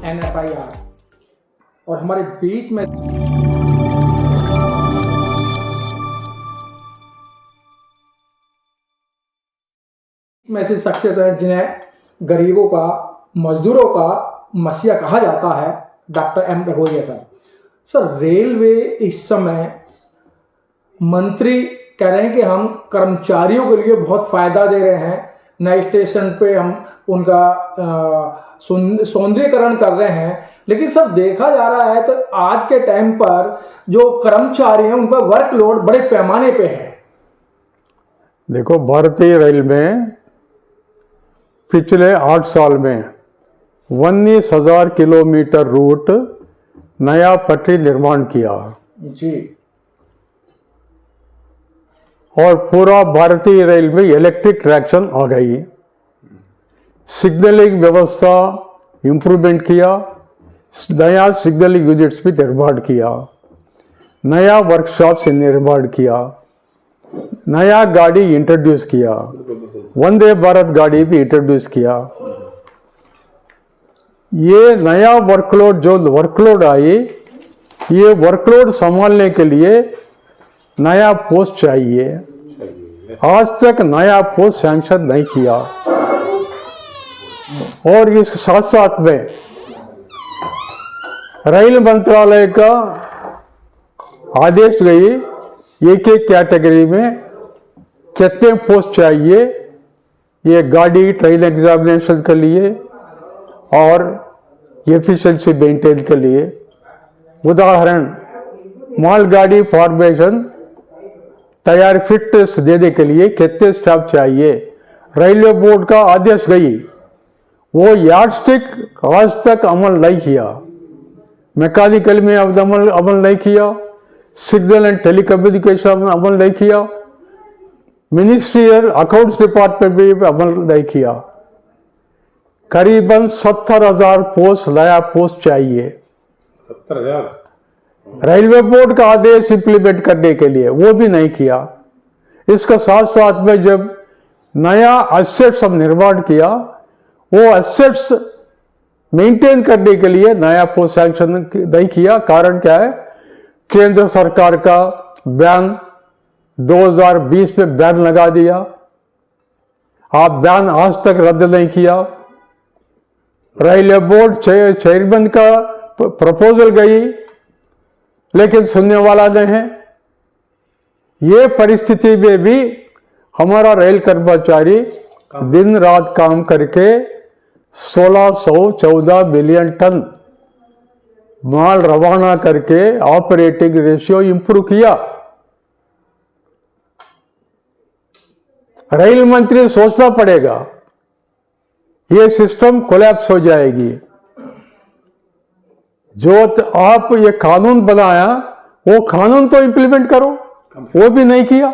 NFIR और हमारे बीच में ऐसी शख्सियत है जिन्हें गरीबों का, मजदूरों का मसीहा कहा जाता है, doctor M Raghojiya sir. Sir, railway इस समय मंत्री कह रहे हैं कि हम कर्मचारियों के लिए बहुत फायदा दे रहे हैं, नए स्टेशन पे हम उनका सौंदर्यीकरण कर रहे हैं, लेकिन सब देखा जा रहा है तो आज के टाइम पर जो कर्मचारी हैं उन पर वर्कलोड बड़े पैमाने पे है। देखो, भारतीय रेल में पिछले 8 साल में 19,000 किलोमीटर रूट नया पटरी निर्माण किया जी, और पूरा भारतीय रेल में इलेक्ट्रिक ट्रैक्शन आ गई। सिग्नलिंग व्यवस्था इंप्रूवमेंट किया, नया सिग्नलिंग यूनिट्स भी निर्माण किया, नया वर्कशॉप से निर्माण किया, नया गाड़ी इंट्रोड्यूस किया, वंदे भारत गाड़ी भी इंट्रोड्यूस किया। ये नया वर्कलोड जो वर्कलोड आई, ये वर्कलोड संभालने के लिए नया पोस्ट चाहिए। आज तक नया पोस्ट सैंक्शन नहीं किया, और इसके साथ साथ में रेल मंत्रालय का आदेश गई एक एक कैटेगरी में कितने पोस्ट चाहिए, ये गाड़ी ट्रेन एग्जामिनेशन के लिए और एफिशिएंसी मेंटेन के लिए। उदाहरण, मालगाड़ी फॉर्मेशन तैयार फिटनेस देने के लिए कितने स्टाफ चाहिए, रेलवे बोर्ड का आदेश गई, वो यार्डस्टिक आज तक अमल नहीं किया। मैकेनिकल में अमल नहीं किया, सिग्नल एंड टेलीकम्युनिकेशन में अमल नहीं किया, मिनिस्ट्रियल अकाउंट्स डिपार्टमेंट में अमल नहीं किया। करीबन 70,000 पोस्ट, नया पोस्ट चाहिए। 70,000 रेलवे बोर्ड का आदेश इंप्लीमेंट करने के लिए, वो भी नहीं किया। इसका साथ साथ में जब नया एसेट्स हम निर्माण किया, वो एसेट्स मेंटेन करने के लिए नया पोस्ट सैंक्शन नहीं किया। कारण क्या है? केंद्र सरकार का बैन 2020 में बैन लगा दिया। आप बैन आज तक रद्द नहीं किया। रेलवे बोर्ड चेयरमैन का प्रपोजल गई, लेकिन सुनने वाला नहीं है। ये परिस्थिति में भी हमारा रेल कर्मचारी दिन रात काम करके 1614 मिलियन टन माल रवाना करके ऑपरेटिंग रेशियो इंप्रूव किया। रेल मंत्री सोचना पड़ेगा, ये सिस्टम कोलैप्स हो जाएगी। जो आप ये कानून बनाया, वो कानून तो इंप्लीमेंट करो, वो भी नहीं किया,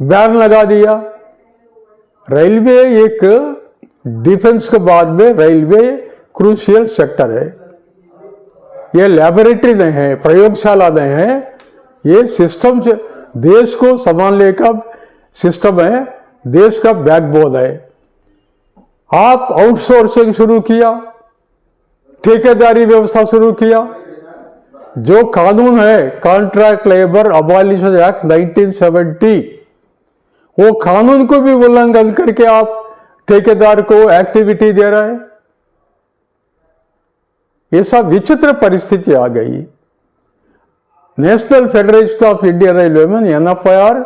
बैन लगा दिया। रेलवे एक डिफेंस के बाद में रेलवे क्रूशियल सेक्टर है। ये लैबोरेटरी नहीं है, प्रयोगशाला नहीं है, ये सिस्टम से देश को संभालने का सिस्टम है, देश का बैकबोन है। आप आउटसोर्सिंग शुरू किया, ठेकेदारी व्यवस्था शुरू किया। जो कानून है कॉन्ट्रैक्ट लेबर अबॉलिशन एक्ट 1970, वो कानून को भी उल्लंघन करके आप ठेकेदार को एक्टिविटी दे रहे हैं। ये सब विचित्र परिस्थिति आ गई। National federation of Indian railwaymen NFIR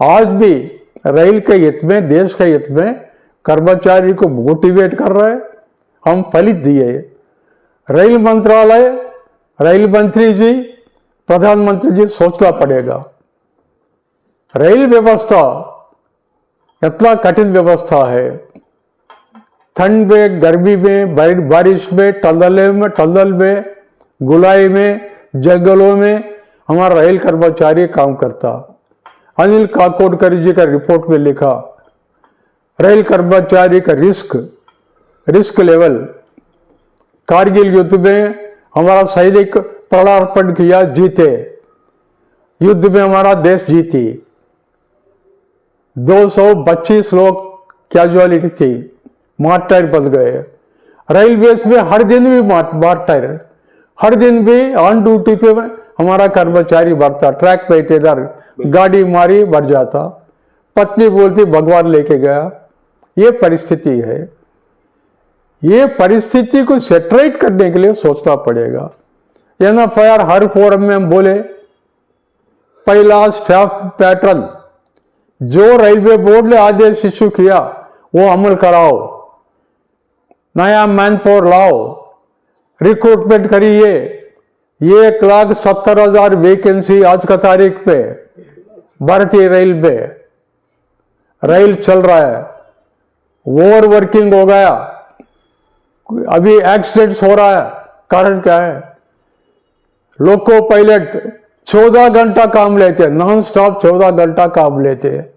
आज भी रेल के हित में, देश के हित में कर्मचारी को मोटिवेट कर रहे हैं। हम फलित दिए। रेल मंत्रालय, रेल मंत्री जी, प्रधानमंत्री जी सोचना पड़ेगा। रेल व्यवस्था इतना कठिन व्यवस्था है। ठंड में, गर्मी में, बारिश में, टनल में, गुलाई में, जंगलों में हमारा रेल कर्मचारी काम करता। अनिल काकोडकर जी का रिपोर्ट में लिखा, रेल कर्मचारी का रिस्क लेवल। कारगिल युद्ध में हमारा सैनिक प्राणार्पण किया, जीते। युद्ध में हमारा देश जीती। 225 लोग कैजुअलिटी थी, मार्टायर बन गए। रेलवेज में हर दिन भी मारता है, हर दिन भी ऑन ड्यूटी पे हमारा कर्मचारी बढ़ता, ट्रैक पे इधर गाड़ी मारी बढ़ जाता, पत्नी बोलती भगवान लेके गया। ये परिस्थिति है। ये परिस्थिति को सेटरेट करने के लिए सोचना पड़ेगा। एनएफआईआर हर फोरम में हम बोले, पहला स्टाफ पैटर्न जो रेलवे बोर्ड ने आदेश इश्यू किया वो अमल कराओ, नया मैन पावर लाओ, रिक्रूटमेंट करिए। 1,70,000 वैकेंसी आज का तारीख पे भारतीय रेल में, रेल चल रहा है, ओवर वर्किंग हो गया, अभी एक्सीडेंट्स हो रहा है। कारण क्या है? लोको पायलट 14 घंटा काम लेते हैं, नॉन स्टॉप 14 घंटा काम लेते हैं।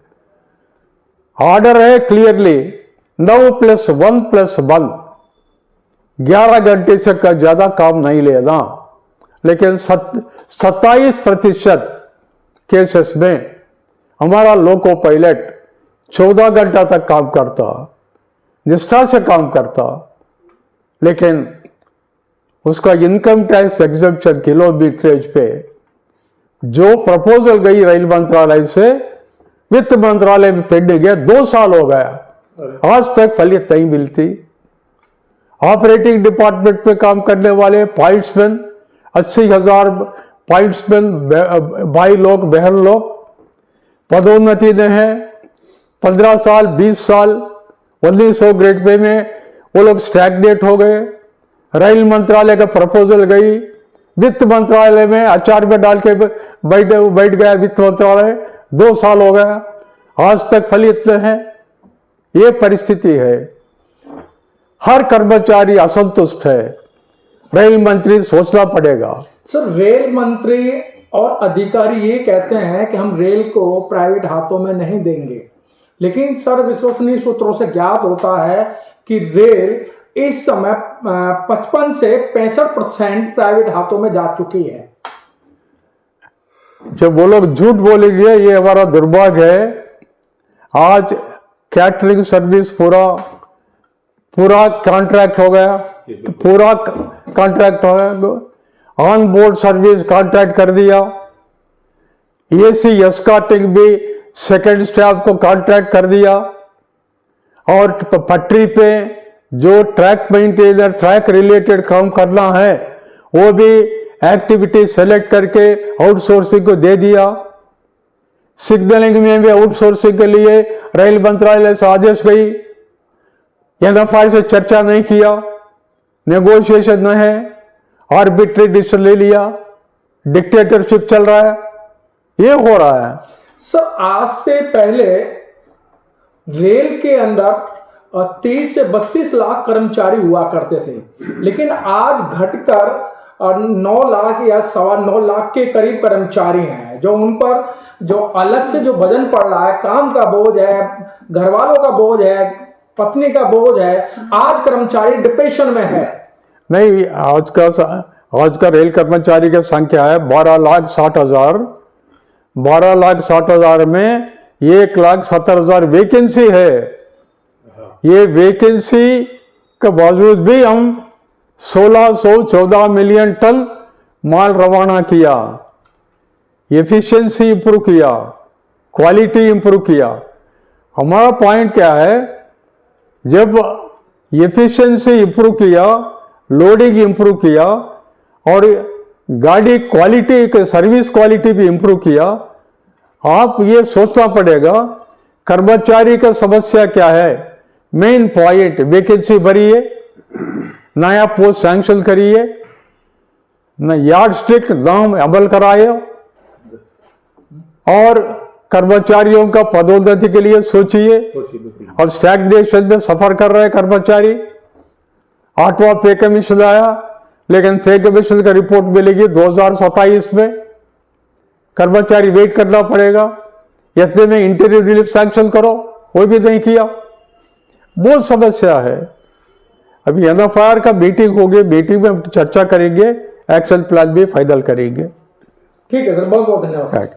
ऑर्डर है क्लियरली 9+1+1, 11 घंटे से ज्यादा काम नहीं लेना। लेकिन 27% केसेस में हमारा लोको पायलट 14 घंटा तक काम करता, निष्ठा से काम करता, लेकिन उसका इनकम टैक्स एग्जम्पशन किलोमीटरेज पे जो प्रपोजल गई रेल मंत्रालय से वित्त मंत्रालय में पेंडिंग है, 2 साल हो गया, आज तक फलियत नहीं मिलती। ऑपरेटिंग डिपार्टमेंट पे काम करने वाले पॉइंट्समैन 80,000 पॉइंट्समैन भाई लोग बहन लोग पदोन्नति ने है, 15 साल 20 साल 1900 ग्रेड पे में वो लोग स्टैग्नेट हो गए। रेल मंत्रालय का प्रपोजल गई, वित्त मंत्रालय में अचार में डाल के बैठ गया वित्त मंत्रालय, 2 साल हो गया, आज तक फलित है। ये परिस्थिति है। हर कर्मचारी असंतुष्ट है। रेल मंत्री सोचना पड़ेगा। सर, रेल मंत्री और अधिकारी ये कहते हैं कि हम रेल को प्राइवेट हाथों में नहीं देंगे, लेकिन सर विश्वसनीय सूत्रों से ज्ञात होता है कि रेल इस समय 55 से 65% प्राइवेट हाथों में जा चुकी है। जब वो लोग झूठ बोलेंगे, ये हमारा दुर्भाग्य है। आज कैटरिंग सर्विस पूरा कॉन्ट्रैक्ट हो गया, पूरा कॉन्ट्रैक्ट हो गया। ऑन बोर्ड सर्विस कॉन्ट्रैक्ट कर दिया। एसी एस्कॉर्टिंग भी सेकंड स्टाफ को कॉन्ट्रैक्ट कर दिया। और पटरी पे जो ट्रैक मेंटेनर, ट्रैक रिलेटेड काम करना है, वो भी एक्टिविटी सेलेक्ट करके आउटसोर्सिंग को दे दिया। सिग्नलिंग में भी आउटसोर्सिंग के लिए रेल मंत्रालय से आदेश गई। एनएफआई से चर्चा नहीं किया, नेगोशिएशन न है, आर्बिट्री डिसीजन ले लिया, डिक्टेटरशिप चल रहा है, ये हो रहा है। सर, आज से पहले रेल के अंदर 30 से 32 लाख कर्मचारी हुआ करते थे, लेकिन आज घटकर 9 लाख या 9.25 लाख के करीब कर्मचारी हैं, जो उन पर जो अलग से जो वजन पड़ रहा है, काम का बोझ है, घर वालों का बोझ है, पत्नी का बोझ है। आज कर्मचारी डिप्रेशन में है। नहीं, आज का रेल कर्मचारी की संख्या है 12,60,000। 12,60,000 में 1,70,000 वैकेंसी है। ये वैकेंसी के बावजूद भी हम 1614 मिलियन टन माल रवाना किया, एफिशिएंसी इंप्रूव किया, क्वालिटी इंप्रूव किया। हमारा पॉइंट क्या है, जब एफिशिएंसी इंप्रूव किया, लोडिंग इंप्रूव किया और गाड़ी क्वालिटी, सर्विस क्वालिटी भी इंप्रूव किया, आप ये सोचना पड़ेगा कर्मचारी का समस्या क्या है। मेन पॉइंट, वैकेंसी भरिए, नया पोस्ट सैंक्शन करिए, न यार्ड स्टिक नाम अमल कराए और कर्मचारियों का पदोन्नति के लिए सोचिए। अब स्टैग्नेशन में सफर कर रहे कर्मचारी। 8वां पे कमीशन आया, लेकिन पे कमीशन का रिपोर्ट मिलेगी 2027 में। कर्मचारी वेट करना पड़ेगा। इतने में इंटरव्यू रिलीफ सैंक्शन करो, वो भी नहीं किया। बहुत समस्या है। अभी एनएफआईआर का मीटिंग होगी, मीटिंग में हम चर्चा करेंगे, एक्शन प्लान भी फाइनल करेंगे। ठीक है सर, बहुत बहुत धन्यवाद।